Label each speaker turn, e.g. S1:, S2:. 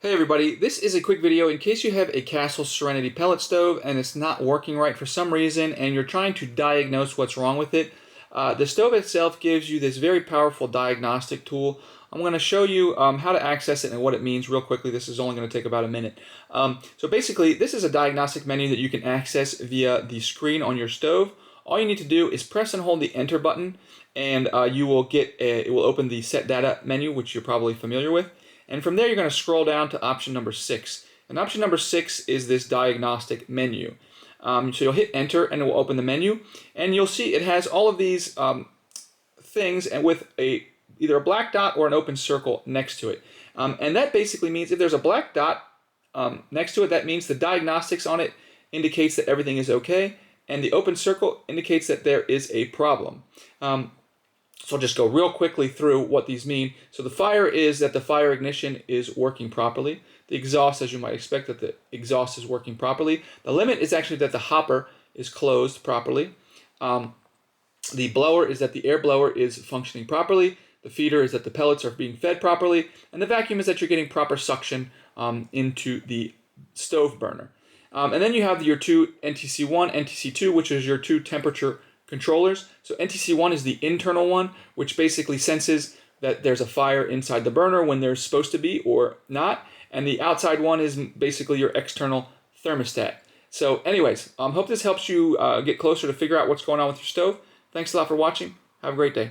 S1: Hey everybody, this is a quick video in case you have a Castle Serenity pellet stove and it's not working right for some reason and you're trying to diagnose what's wrong with it. The stove itself gives you this very powerful diagnostic tool. I'm going to show you how to access it and what it means real quickly. This is only going to take about a minute. So basically, this is a diagnostic menu that you can access via the screen on your stove. All you need to do is press and hold the enter button and you will get it will open the set data menu, which you're probably familiar with. And from there, you're going to scroll down to option number 6. And option number 6 is this diagnostic menu. So you'll hit enter and it will open the menu. And you'll see it has all of these things and with either a black dot or an open circle next to it. And that basically means if there's a black dot next to it, that means the diagnostics on it indicates that everything is okay. And the open circle indicates that there is a problem. So I'll just go real quickly through what these mean. So the fire is that the fire ignition is working properly. The exhaust, as you might expect, that the exhaust is working properly. The limit is actually that the hopper is closed properly. The blower is that the air blower is functioning properly. The feeder is that the pellets are being fed properly. And the vacuum is that you're getting proper suction into the stove burner. And then you have your two NTC1, NTC2, which is your two temperature controllers. So NTC1 is the internal one, which basically senses that there's a fire inside the burner when there's supposed to be or not. And the outside one is basically your external thermostat. So anyways, hope this helps you get closer to figure out what's going on with your stove. Thanks a lot for watching. Have a great day.